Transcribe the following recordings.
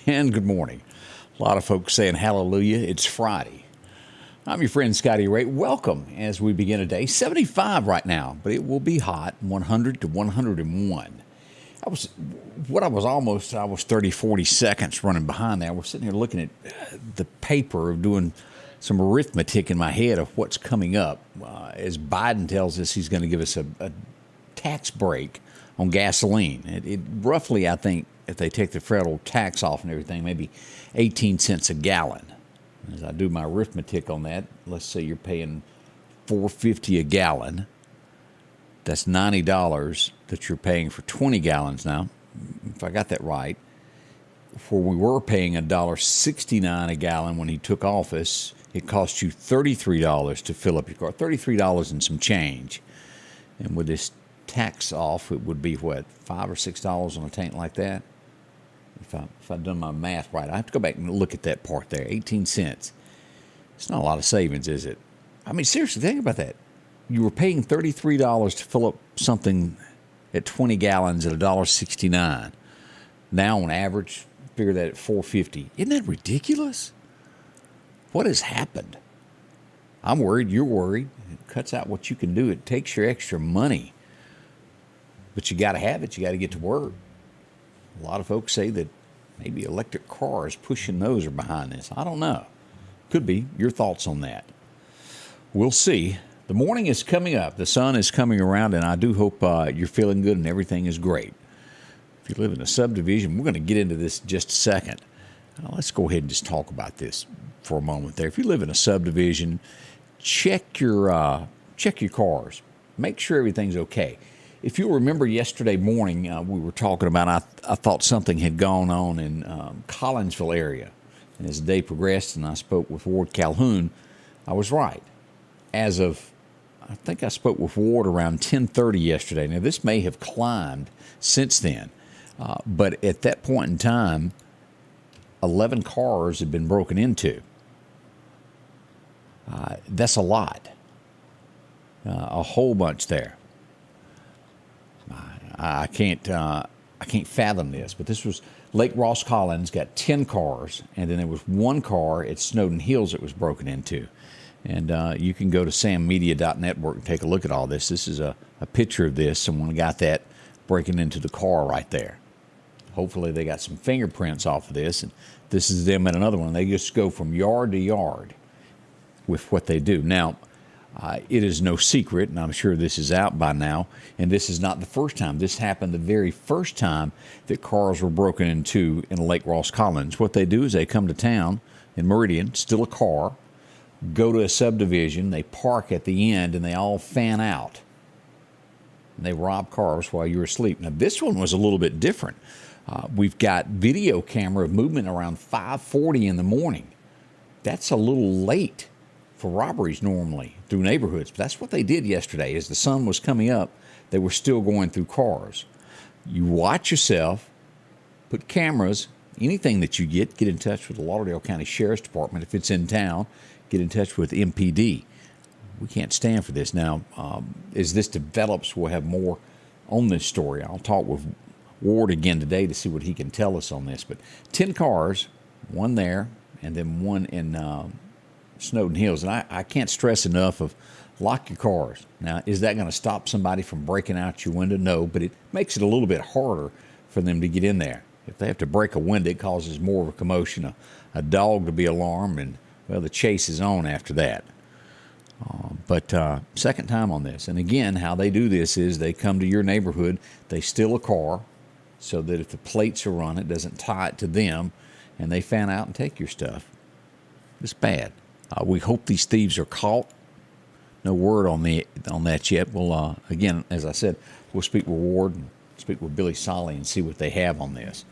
and good morning. A lot of folks saying hallelujah. It's Friday. I'm your friend Scotty Ray. Welcome as we begin a day. 75 right now, but it will be hot, 100 to 101. I was 30, 40 seconds running behind there. I was sitting here looking at the paper, doing some arithmetic in my head of what's coming up. As Biden tells us he's going to give us a tax break on gasoline. It roughly, I think, if they take the federal tax off and everything, maybe 18 cents a gallon. As I do my arithmetic on that, let's say you're paying $4.50 a gallon. That's $90 that you're paying for 20 gallons now, if I got that right. For we were paying $1.69 a gallon when he took office, it cost you $33 to fill up your car, $33 and some change. And with this tax off, it would be, what, $5 or $6 on a tank like that? If I've done my math right. I have to go back and look at that part there, 18 cents. It's not a lot of savings, is it? I mean, seriously, think about that. You were paying $33 to fill up something at 20 gallons at $1.69. Now, on average, figure that at $4.50. Isn't that ridiculous? What has happened? I'm worried. You're worried. It cuts out what you can do. It takes your extra money. But you got to have it. You got to get to work. A lot of folks say that maybe electric cars pushing those are behind this. I don't know. Could be. Your thoughts on that? We'll see. The morning is coming up. The sun is coming around, and I do hope you're feeling good and everything is great. If you live in a subdivision, we're going to get into this in just a second. Let's go ahead and just talk about this for a moment there. If you live in a subdivision, check your cars. Make sure everything's okay. If you'll remember yesterday morning, we were talking about, I thought something had gone on in Collinsville area. And as the day progressed and I spoke with Ward Calhoun, I was right. As of, I think I spoke with Ward around 10:30 yesterday. Now, this may have climbed since then. But at that point in time, 11 cars had been broken into. That's a lot. A whole bunch there. I can't fathom this, but this was Lake Ross Collins got 10 cars, and then there was one car at Snowden Hills that was broken into. And you can go to sammedia.network and take a look at all this. This is a picture of this. Someone got that breaking into the car right there. Hopefully they got some fingerprints off of this, and this is them at another one. They just go from yard to yard with what they do. Now, it is no secret, and I'm sure this is out by now, and this is not the first time. This happened the very first time that cars were broken into in Lake Ross Collins. What they do is they come to town in Meridian, steal a car, go to a subdivision, they park at the end, and they all fan out. And they rob cars while you're asleep. Now, this one was a little bit different. We've got video camera of movement around 5:40 in the morning. That's a little late for robberies normally through neighborhoods. But that's what they did yesterday. As the sun was coming up, they were still going through cars. You watch yourself, put cameras, anything that you get in touch with the Lauderdale County Sheriff's Department. If it's in town, get in touch with MPD. We can't stand for this. Now, as this develops, we'll have more on this story. I'll talk with Ward again today to see what he can tell us on this. But 10 cars, one there, and then one in Snowden Hills. And I can't stress enough of lock your cars. Now, is that going to stop somebody from breaking out your window? No, but it makes it a little bit harder for them to get in there. If they have to break a window, it causes more of a commotion, a dog to be alarmed, and, well, the chase is on after that. But second time on this. And again, how they do this is they come to your neighborhood, they steal a car so that if the plates are run, it doesn't tie it to them, and they fan out and take your stuff. It's bad. We hope these thieves are caught. No word on that yet. We'll, again, as I said, we'll speak with Ward and speak with Billy Solly and see what they have on this.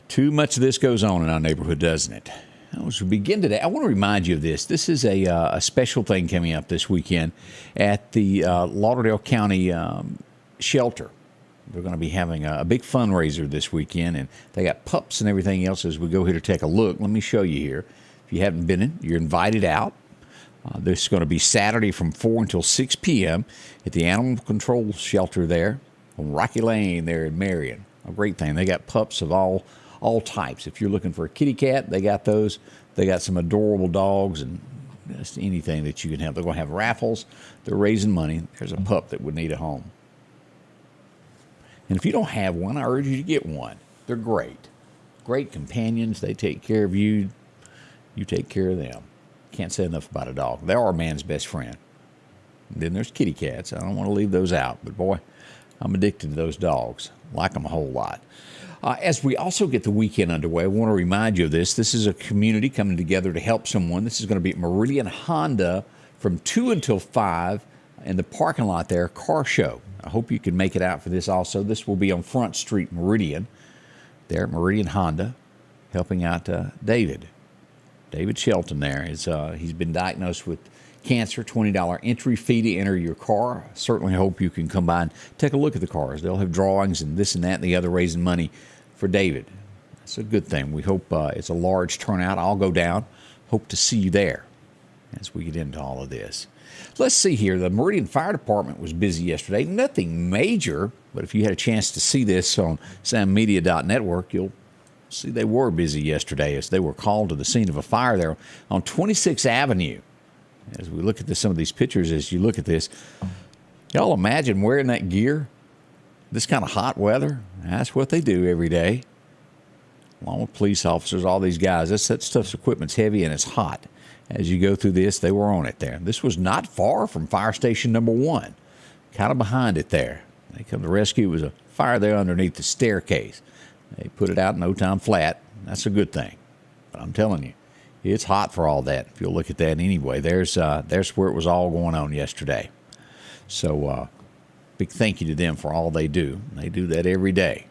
Too much of this goes on in our neighborhood, doesn't it? As we begin today, I want to remind you of this. This is a special thing coming up this weekend at the Lauderdale County shelter. They're going to be having a big fundraiser this weekend, and they got pups and everything else as we go here to take a look. Let me show you here. If you haven't been in, you're invited out. This is going to be Saturday from 4 until 6 p.m. at the Animal Control Shelter there on Rocky Lane there in Meridian. A great thing. They got pups of all all types. If you're looking for a kitty cat, they got those. They got some adorable dogs and just anything that you can have. They're going to have raffles. They're raising money. There's a pup that would need a home. And if you don't have one, I urge you to get one. They're great. Great companions. They take care of you. You take care of them. Can't say enough about a dog. They are a man's best friend. And then there's kitty cats. I don't want to leave those out. But boy, I'm addicted to those dogs. Like them a whole lot. As we also get the weekend underway, I want to remind you of this. This is a community coming together to help someone. This is going to be at Meridian Honda from 2 until 5 in the parking lot there, car show. I hope you can make it out for this also. This will be on Front Street, Meridian, there at Meridian Honda, helping out David. David Shelton there. He's been diagnosed with cancer, $20 entry fee to enter your car. Certainly hope you can come by and take a look at the cars. They'll have drawings and this and that and the other, raising money for David. That's a good thing. We hope it's a large turnout. I'll go down. Hope to see you there as we get into all of this. Let's see here. The Meridian Fire Department was busy yesterday. Nothing major, but if you had a chance to see this on sammedia.network, you'll see they were busy yesterday as they were called to the scene of a fire there on 26th Avenue. As we look at some of these pictures, as you look at this, y'all imagine wearing that gear, this kind of hot weather. That's what they do every day. Along with police officers, all these guys. That stuff's equipment's heavy and it's hot. As you go through this, they were on it there. This was not far from fire station number 1, kind of behind it there. They come to rescue. It was a fire there underneath the staircase. They put it out in no time flat. That's a good thing. But I'm telling you, it's hot for all that. If you'll look at that anyway, there's where it was all going on yesterday. So big thank you to them for all they do. They do that every day.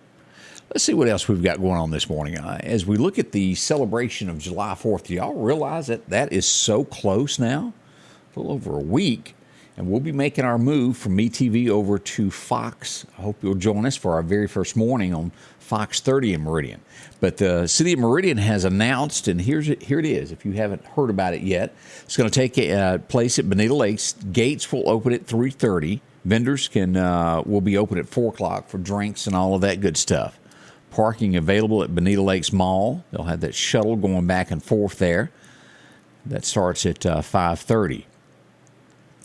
Let's see what else we've got going on this morning. As we look at the celebration of July 4th, do y'all realize that is so close now? A little over a week. And we'll be making our move from MeTV over to Fox. I hope you'll join us for our very first morning on Fox 30 in Meridian. But the city of Meridian has announced, and here it is, if you haven't heard about it yet, it's going to take place at Bonita Lakes. Gates will open at 3:30. Vendors will be open at 4 o'clock for drinks and all of that good stuff. Parking available at Bonita Lakes Mall. They'll have that shuttle going back and forth there. That starts at 5:30.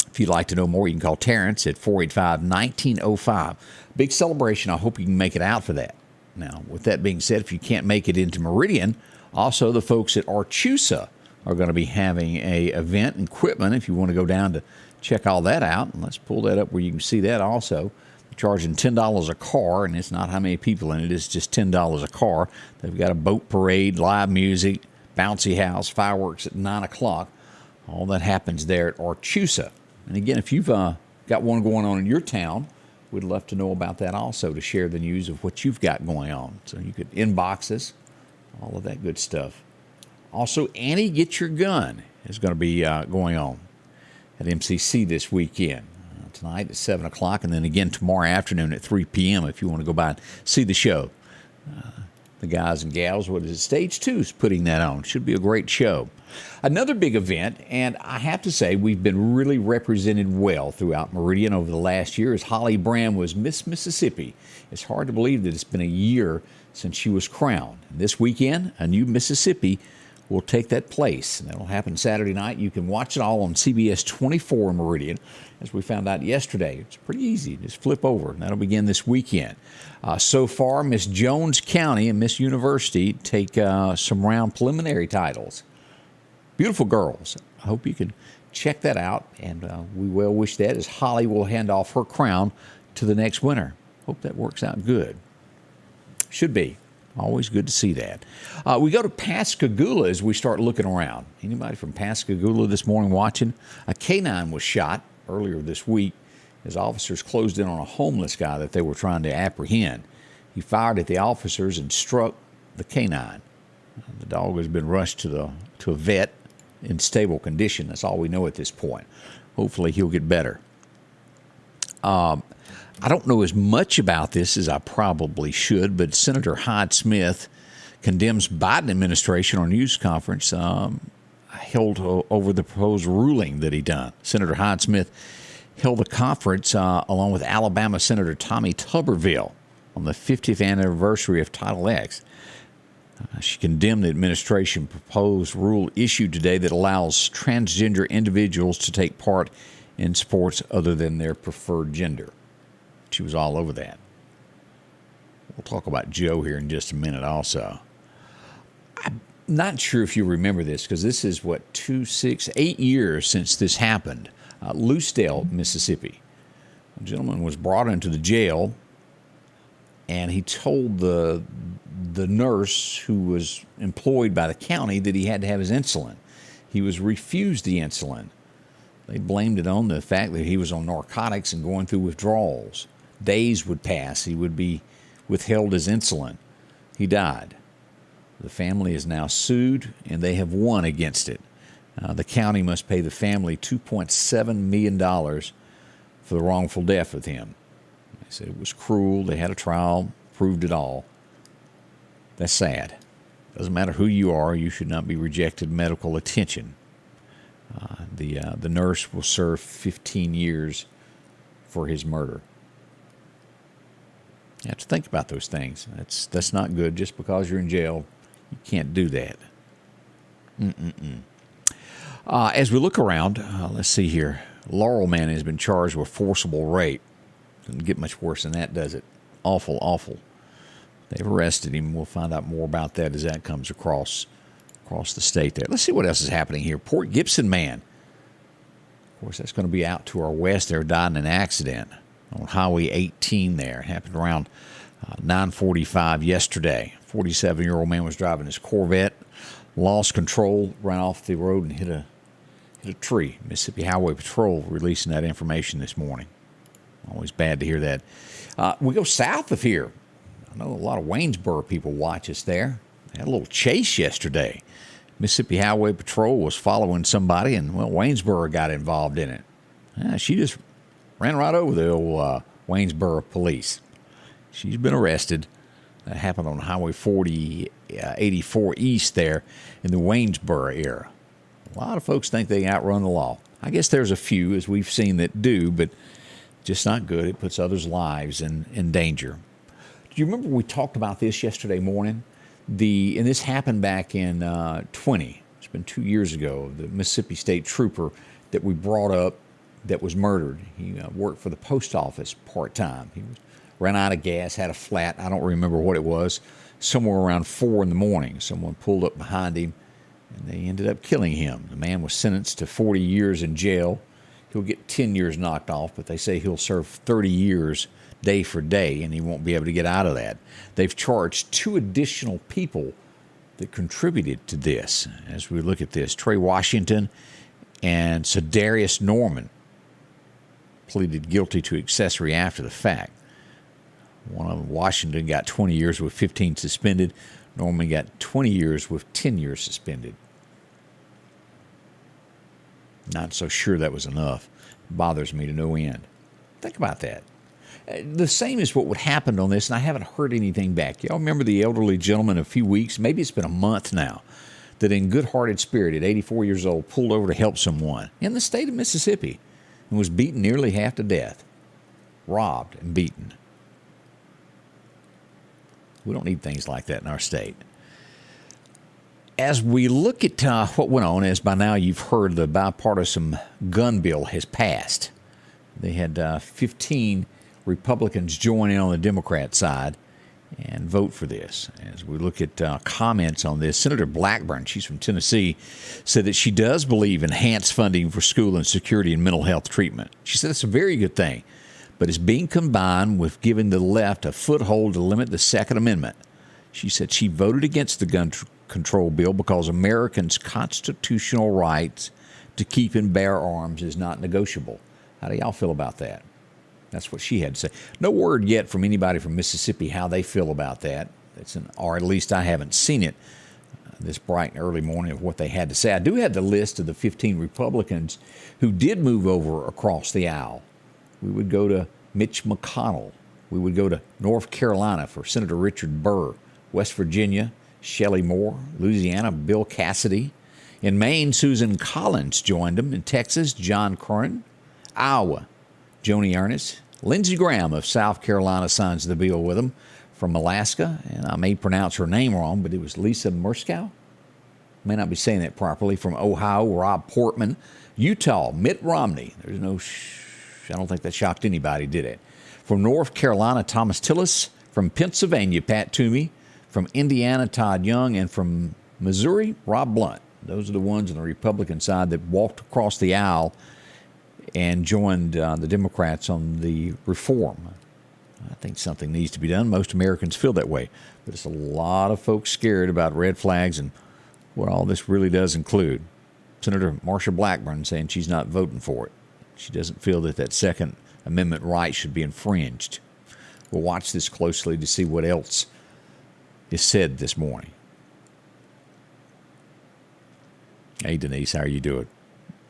If you'd like to know more, you can call Terrence at 485-1905. Big celebration. I hope you can make it out for that. Now, with that being said, if you can't make it into Meridian, also the folks at Archusa are going to be having a event in Quitman if you want to go down to check all that out. And let's pull that up where you can see that also. They're charging $10 a car, and it's not how many people in it. It's just $10 a car. They've got a boat parade, live music, bouncy house, fireworks at 9 o'clock. All that happens there at Archusa. And again, if you've got one going on in your town, we'd love to know about that also, to share the news of what you've got going on. So you could inbox us, all of that good stuff. Also, Annie Get Your Gun is going to be going on at MCC this weekend. Tonight at 7 o'clock, and then again tomorrow afternoon at 3 p.m. if you want to go by and see the show. The guys and gals, what is it? Stage 2 is putting that on. Should be a great show. Another big event, and I have to say we've been really represented well throughout Meridian over the last year, as Holly Brand was Miss Mississippi. It's hard to believe that it's been a year since she was crowned. This weekend, a new Mississippi will take that place. And that'll happen Saturday night. You can watch it all on CBS 24 in Meridian, as we found out yesterday. It's pretty easy. Just flip over, and that'll begin this weekend. So far, Miss Jones County and Miss University take some round preliminary titles. Beautiful girls. I hope you can check that out, and we well wish that, as Holly will hand off her crown to the next winner. Hope that works out good. Should be. Always good to see that. We go to Pascagoula as we start looking around. Anybody from Pascagoula this morning watching? A canine was shot earlier this week as officers closed in on a homeless guy that they were trying to apprehend. He fired at the officers and struck the canine. The dog has been rushed to a vet in stable condition. That's all we know at this point. Hopefully he'll get better. I don't know as much about this as I probably should, but Senator Hyde Smith condemns Biden administration on news conference held over the proposed ruling that he done. Senator Hyde Smith held a conference along with Alabama Senator Tommy Tuberville on the 50th anniversary of Title X. She condemned the administration proposed rule issued today that allows transgender individuals to take part in sports other than their preferred gender. She was all over that. We'll talk about Joe here in just a minute also. I'm not sure if you remember this, because this is, 8 years since this happened. Loosedale, Mississippi. A gentleman was brought into the jail, and he told the nurse who was employed by the county that he had to have his insulin. He was refused the insulin. They blamed it on the fact that he was on narcotics and going through withdrawals. Days would pass. He would be withheld his insulin. He died. The family is now sued, and they have won against it. The county must pay the family $2.7 million for the wrongful death of him. They said it was cruel. They had a trial, proved it all. That's sad. Doesn't matter who you are, you should not be rejected medical attention. The nurse will serve 15 years for his murder. You have to think about those things. That's not good. Just because you're in jail, you can't do that. As we look around, let's see here. Laurel man has been charged with forcible rape. Doesn't get much worse than that, does it? Awful, awful. They've arrested him. We'll find out more about that as that comes across the state there. Let's see what else is happening here. Port Gibson man. Of course, that's going to be out to our west there. Died in an accident on Highway 18 there. It happened around 9:45 yesterday. 47-year-old man was driving his Corvette, lost control, ran off the road and hit a tree. Mississippi Highway Patrol releasing that information this morning. Always bad to hear that. We go south of here. I know a lot of Waynesboro people watch us there. They had a little chase yesterday. Mississippi Highway Patrol was following somebody, and, Waynesboro got involved in it. She just ran right over the old Waynesboro police. She's been arrested. That happened on Highway 84 East there in the Waynesboro area. A lot of folks think they outrun the law. I guess there's a few, as we've seen, that do, but just not good. It puts others' lives in danger. Do you remember we talked about this yesterday morning? And this happened back in 20. It's been 2 years ago. The Mississippi State Trooper that we brought up that was murdered. He worked for the post office part-time. He ran out of gas, had a flat. I don't remember what it was. Somewhere around 4 in the morning, someone pulled up behind him, and they ended up killing him. The man was sentenced to 40 years in jail. He'll get 10 years knocked off, but they say he'll serve 30 years day for day, and he won't be able to get out of that. They've charged 2 additional people that contributed to this. As we look at this, Trey Washington and Cedarius Norman pleaded guilty to accessory after the fact. One of them, Washington, got 20 years with 15 suspended. Norman got 20 years with 10 years suspended. Not so sure that was enough. Bothers me to no end. Think about that. The same is what would happen on this, and I haven't heard anything back. Y'all remember the elderly gentleman a few weeks, maybe it's been a month now, that in good-hearted spirit at 84 years old pulled over to help someone in the state of Mississippi and was beaten nearly half to death. Robbed and beaten. We don't need things like that in our state. As we look at what went on, as by now you've heard, the bipartisan gun bill has passed. They had 15 Republicans join in on the Democrat side and vote for this. As we look at comments on this, Senator Blackburn, she's from Tennessee, said that she does believe enhanced funding for school and security and mental health treatment. She said it's a very good thing, but it's being combined with giving the left a foothold to limit the Second Amendment. She said she voted against the gun control bill because Americans' constitutional rights to keep and bear arms is not negotiable. How do y'all feel about that? That's what she had to say. No word yet from anybody from Mississippi how they feel about that. Or at least I haven't seen it this bright and early morning of what they had to say. I do have the list of the 15 Republicans who did move over across the aisle. We would go to Mitch McConnell. We would go to North Carolina for Senator Richard Burr. West Virginia, Shelley Moore. Louisiana, Bill Cassidy. In Maine, Susan Collins joined them. In Texas, John Curran. Iowa, Joni Ernest. Lindsey Graham of South Carolina signs the bill with them. from Alaska, and I may pronounce her name wrong, but it was Lisa Murskow. May not be saying that properly. From Ohio, Rob Portman. Utah, Mitt Romney. There's no, I don't think that shocked anybody, did it? From North Carolina, Thomas Tillis. From Pennsylvania, Pat Toomey. From Indiana, Todd Young. And from Missouri, Rob Blunt. Those are the ones on the Republican side that walked across the aisle and joined the Democrats on the reform. I think something needs to be done. Most Americans feel that way. But it's a lot of folks scared about red flags and what all this really does include. Senator Marsha Blackburn saying she's not voting for it. She doesn't feel that that Second Amendment right should be infringed. We'll watch this closely to see what else is said this morning. Hey, Denise, how are you doing?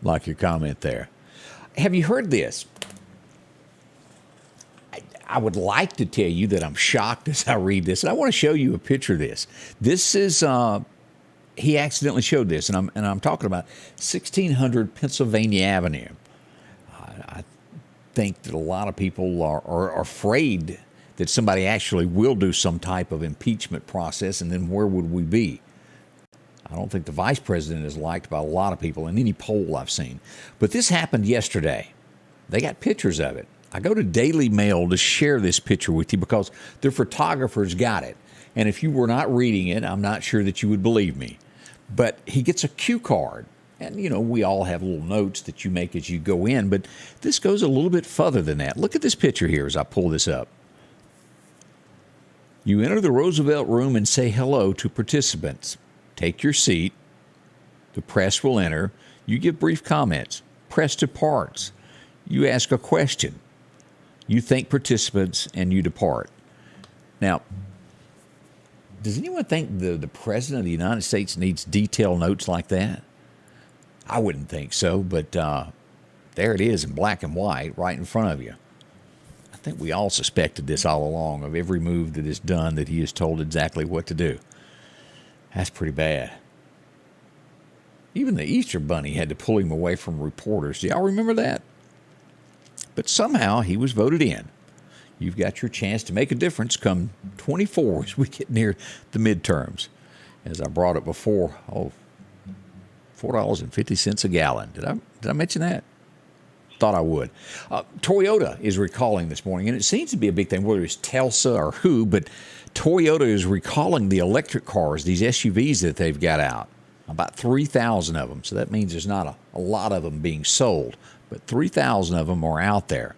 Like your comment there. Have you heard this? I would like to tell you that I'm shocked as I read this, and I want to show you a picture of this. This is... he accidentally showed this, and I'm talking about 1600 Pennsylvania Avenue. I think that a lot of people are afraid that somebody actually will do some type of impeachment process, and then where would we be? I don't think the vice president is liked by a lot of people in any poll I've seen. But this happened yesterday. They got pictures of it. I go to Daily Mail to share this picture with you because their photographers got it. And if you were not reading it, I'm not sure that you would believe me. But he gets a cue card. And, you know, we all have little notes that you make as you go in. But this goes a little bit further than that. Look at this picture here as I pull this up. You enter the Roosevelt Room and say hello to participants. Take your seat. The press will enter. You give brief comments. Press departs. You ask a question. You thank participants and you depart. Now, does anyone think the President of the United States needs detailed notes like that? I wouldn't think so, but there it is in black and white right in front of you. I think we all suspected this all along, of every move that is done, that he is told exactly what to do. That's pretty bad. Even the Easter Bunny had to pull him away from reporters. Do y'all remember that? But somehow he was voted in. You've got your chance to make a difference come 24 as we get near the midterms. As I brought it before, $4.50 a gallon. Did I mention that? Thought I would. Toyota is recalling this morning, and it seems to be a big thing, whether it's Telsa or who, but Toyota is recalling the electric cars, these SUVs that they've got out. About 3,000 of them. So that means there's not a lot of them being sold, but 3,000 of them are out there.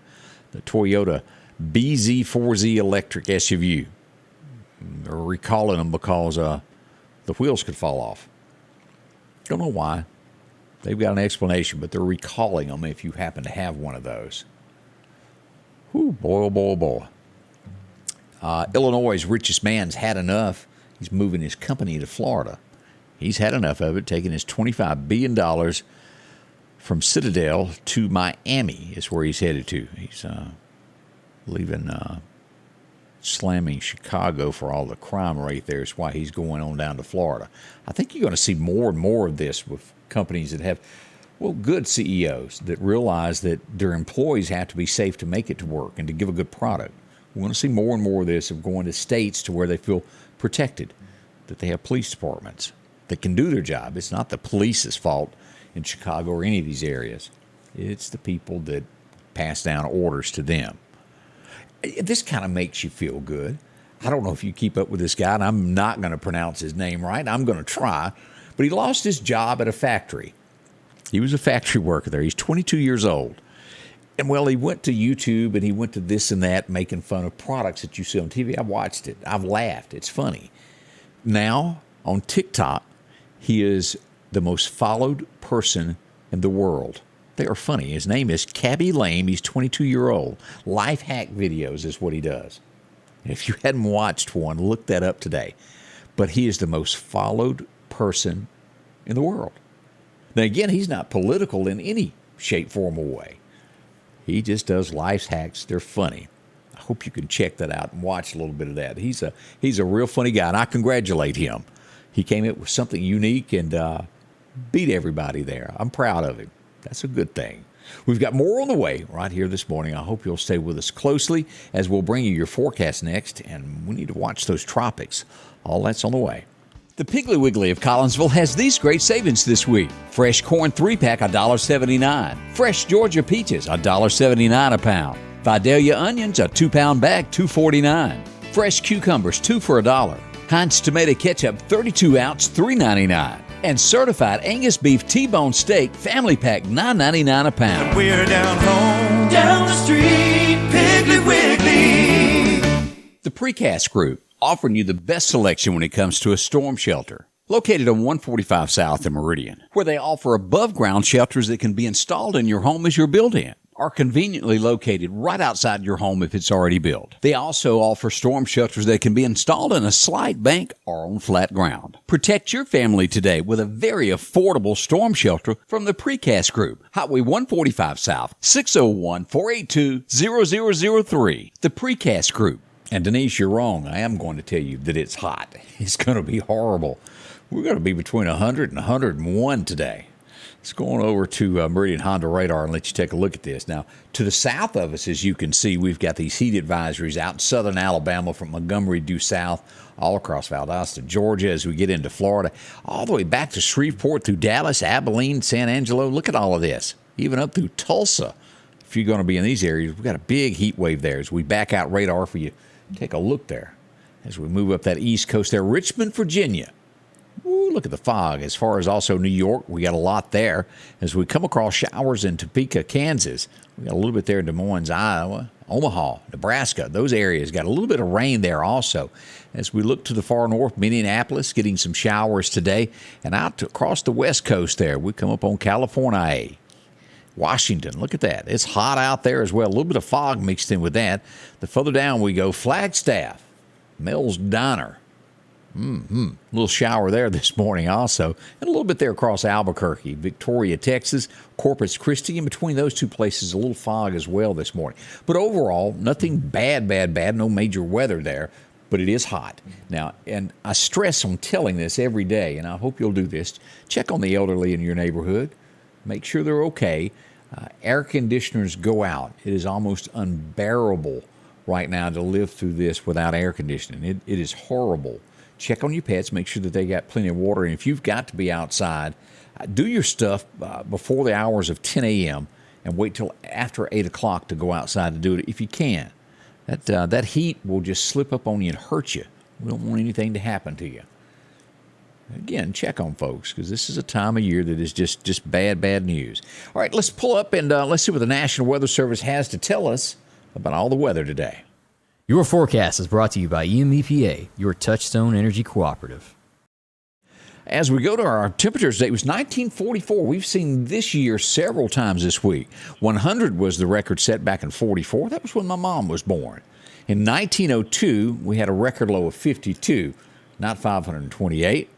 The Toyota BZ4Z electric SUV. They're recalling them because the wheels could fall off. Don't know why. They've got an explanation, but they're recalling them if you happen to have one of those. Whew, boy, oh boy, oh boy. Illinois' richest man's had enough. He's moving his company to Florida. He's had enough of it, taking his $25 billion from Citadel to Miami is where he's headed to. He's leaving, slamming Chicago for all the crime rate there is why he's going on down to Florida. I think you're going to see more and more of this with companies that have, well, good CEOs that realize that their employees have to be safe to make it to work and to give a good product. We're going to see more and more of this of going to states to where they feel protected, that they have police departments that can do their job. It's not the police's fault in Chicago or any of these areas. It's the people that pass down orders to them. This kind of makes you feel good. I don't know if you keep up with this guy, and I'm not going to pronounce his name right. I'm going to try. But he lost his job at a factory. He was a factory worker there. He's 22 years old. And, well, he went to YouTube and he went to this and that, making fun of products that you see on TV. I've watched it. I've laughed. It's funny. Now, on TikTok, he is the most followed person in the world. They are funny. His name is Cabby Lame. He's 22-year-old. Life hack videos is what he does. And if you hadn't watched one, look that up today. But he is the most followed person in the world. Now, again, he's not political in any shape, form, or way. He just does life hacks. They're funny. I hope you can check that out and watch a little bit of that. He's a real funny guy, and I congratulate him. He came up with something unique and beat everybody there. I'm proud of him. That's a good thing. We've got more on the way right here this morning. I hope you'll stay with us closely as we'll bring you your forecast next, and we need to watch those tropics. All that's on the way. The Piggly Wiggly of Collinsville has these great savings this week. Fresh corn 3-pack, $1.79. Fresh Georgia peaches, $1.79 a pound. Vidalia onions, a 2-pound bag, $2.49. Fresh cucumbers, 2 for $1. Heinz tomato ketchup, 32-ounce, $3.99. And certified Angus beef T-bone steak, family pack, $9.99 a pound. And we're down home, down the street, Piggly Wiggly. The Precast Group, offering you the best selection when it comes to a storm shelter. Located on 145 South in Meridian, where they offer above-ground shelters that can be installed in your home as you're built-in, are conveniently located right outside your home if it's already built. They also offer storm shelters that can be installed in a slight bank or on flat ground. Protect your family today with a very affordable storm shelter from the Precast Group. Highway 145 South, 601-482-0003. The Precast Group. And Denise, you're wrong. I am going to tell you that it's hot. It's going to be horrible. We're going to be between 100 and 101 today. Let's go on over to Meridian Honda radar and let you take a look at this. Now, to the south of us, as you can see, we've got these heat advisories out in southern Alabama from Montgomery due south, all across Valdosta, Georgia, as we get into Florida, all the way back to Shreveport through Dallas, Abilene, San Angelo. Look at all of this, even up through Tulsa. If you're going to be in these areas, we've got a big heat wave there. As we back out radar for you, take a look there. As we move up that east coast there, Richmond, Virginia. Ooh, look at the fog. As far as also New York, we got a lot there. As we come across showers in Topeka, Kansas, we got a little bit there in Des Moines, Iowa, Omaha, Nebraska. Those areas got a little bit of rain there also. As we look to the far north, Minneapolis getting some showers today. And out across the west coast there, we come up on California. Washington, look at that. It's hot out there as well. A little bit of fog mixed in with that. The further down we go, Flagstaff, Mel's Diner. Little shower there this morning also. And a little bit there across Albuquerque, Victoria, Texas, Corpus Christi. In between those two places, a little fog as well this morning. But overall, nothing bad. No major weather there. But it is hot. Now, and I stress on telling this every day, and I hope you'll do this. Check on the elderly in your neighborhood. Make sure they're okay. Air conditioners go out. It is almost unbearable right now to live through this without air conditioning. It is horrible. Check on your pets. Make sure that they got plenty of water. And if you've got to be outside, do your stuff before the hours of 10 a.m. and wait till after 8 o'clock to go outside to do it if you can. That heat will just slip up on you and hurt you. We don't want anything to happen to you. Again, check on folks, because this is a time of year that is just bad news. All right, let's pull up and let's see what the National Weather Service has to tell us about all the weather today. Your forecast is brought to you by EMEPA, your Touchstone Energy Cooperative. As we go to our temperatures today, it was 1944. We've seen this year several times this week. 100 was the record set back in 44. That was when my mom was born. In 1902, we had a record low of 52, not 528.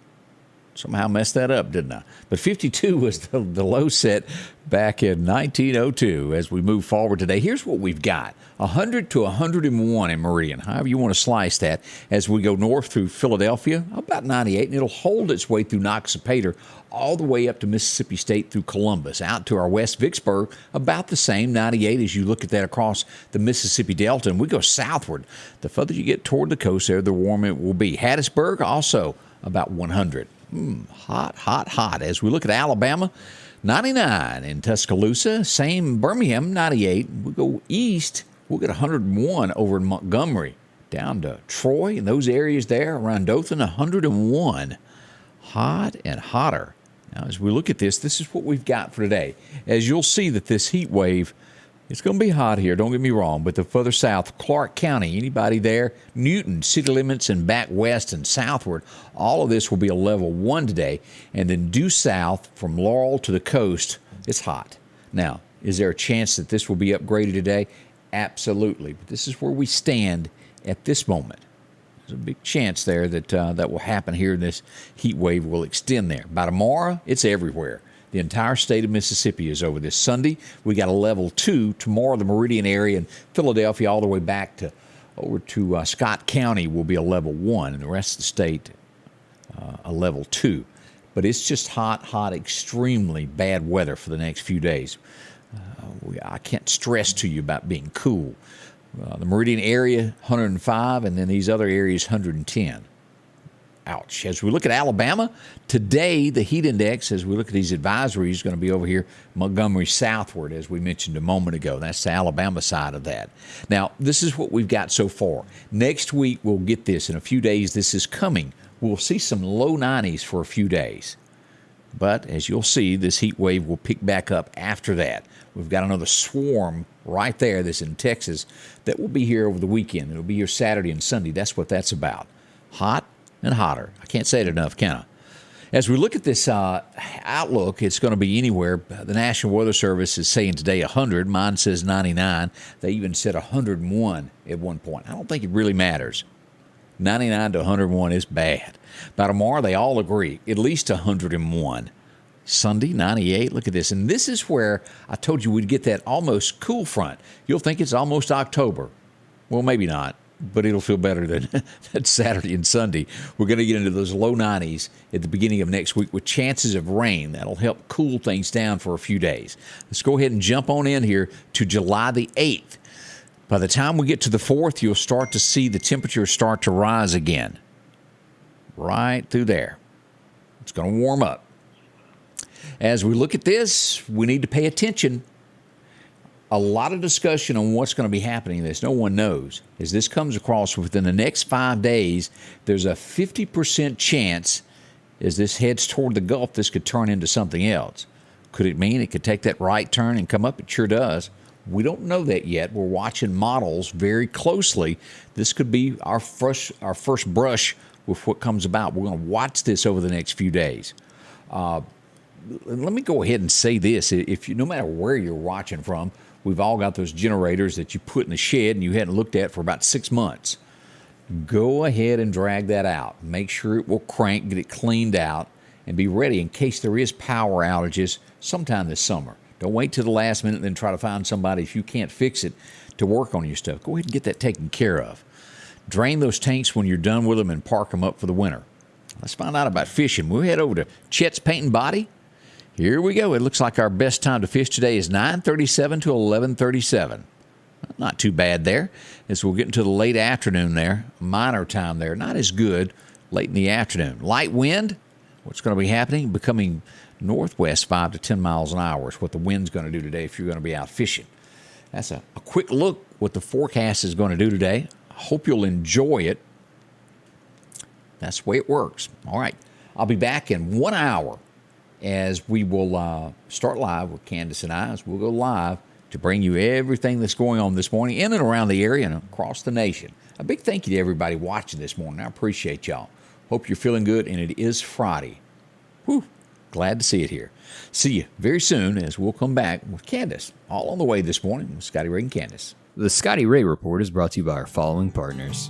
Somehow messed that up, didn't I? But 52 was the low set back in 1902. As we move forward today, here's what we've got. 100 to 101 in Meridian, however you want to slice that. As we go north through Philadelphia, about 98, and it'll hold its way through Noxapater all the way up to Mississippi State through Columbus. Out to our west, Vicksburg, about the same, 98, as you look at that across the Mississippi Delta. And we go southward. The further you get toward the coast there, the warmer it will be. Hattiesburg, also about 100. Hot. As we look at Alabama, 99 in Tuscaloosa, same Birmingham, 98. We go east, we'll get 101 over in Montgomery, down to Troy and those areas there around Dothan, 101. Hot and hotter. Now, as we look at this is what we've got for today. As you'll see that this heat wave, it's going to be hot here, don't get me wrong, but the further south, Clark County, anybody there, Newton, city limits, and back west and southward, all of this will be a level 1 today. And then due south from Laurel to the coast, it's hot. Now, is there a chance that this will be upgraded today? Absolutely. But this is where we stand at this moment. There's a big chance there that that will happen here. This heat wave will extend there. By tomorrow, it's everywhere. The entire state of Mississippi is over this Sunday. We got a level 2 tomorrow. The Meridian area in Philadelphia, all the way back to over to Scott County, will be a level 1, and the rest of the state a level 2. But it's just hot, extremely bad weather for the next few days. I can't stress to you about being cool. The Meridian area, 105, and then these other areas, 110. Ouch. As we look at Alabama, today the heat index, as we look at these advisories, is going to be over here, Montgomery southward, as we mentioned a moment ago. That's the Alabama side of that. Now, this is what we've got so far. Next week, we'll get this. In a few days, this is coming. We'll see some low 90s for a few days. But as you'll see, this heat wave will pick back up after that. We've got another swarm right there that's in Texas that will be here over the weekend. It'll be here Saturday and Sunday. That's what that's about. Hot and hotter. I can't say it enough, can I? As we look at this outlook, it's going to be anywhere. The National Weather Service is saying today 100. Mine says 99. They even said 101 at one point. I don't think it really matters. 99 to 101 is bad. By tomorrow, they all agree, at least 101. Sunday, 98. Look at this. And this is where I told you we'd get that almost cool front. You'll think it's almost October. Well, maybe not, but it'll feel better than Saturday and Sunday. We're going to get into those low 90s at the beginning of next week with chances of rain. That'll help cool things down for a few days. Let's go ahead and jump on in here to July the 8th. By the time we get to the 4th, you'll start to see the temperature start to rise again. Right through there. It's going to warm up. As we look at this, we need to pay attention. A lot of discussion on what's going to be happening. This no one knows. As this comes across within the next 5 days, there's a 50% chance as this heads toward the Gulf, this could turn into something else. Could it mean it could take that right turn and come up? It sure does. We don't know that yet. We're watching models very closely. This could be our first brush with what comes about. We're going to watch this over the next few days. Let me go ahead and say this. If you, no matter where you're watching from, we've all got those generators that you put in the shed and you hadn't looked at for about 6 months. Go ahead and drag that out. Make sure it will crank, get it cleaned out, and be ready in case there is power outages sometime this summer. Don't wait till the last minute and then try to find somebody, if you can't fix it, to work on your stuff. Go ahead and get that taken care of. Drain those tanks when you're done with them and park them up for the winter. Let's find out about fishing. We'll head over to Chet's Paint and Body. Here we go. It looks like our best time to fish today is 9:37 to 11:37. Not too bad there. As we'll get into the late afternoon there, minor time there. Not as good late in the afternoon. Light wind. What's going to be happening? Becoming northwest 5 to 10 miles an hour is what the wind's going to do today if you're going to be out fishing. That's a quick look what the forecast is going to do today. I hope you'll enjoy it. That's the way it works. All right. I'll be back in 1 hour as we will start live with Candace and I, as we'll go live to bring you everything that's going on this morning in and around the area and across the nation. A big thank you to everybody watching this morning. I appreciate y'all. Hope you're feeling good, and it is Friday. Whew. Glad to see it here. See you very soon as we'll come back with Candace. All on the way this morning with Scotty Ray and Candace. The Scotty Ray Report is brought to you by our following partners: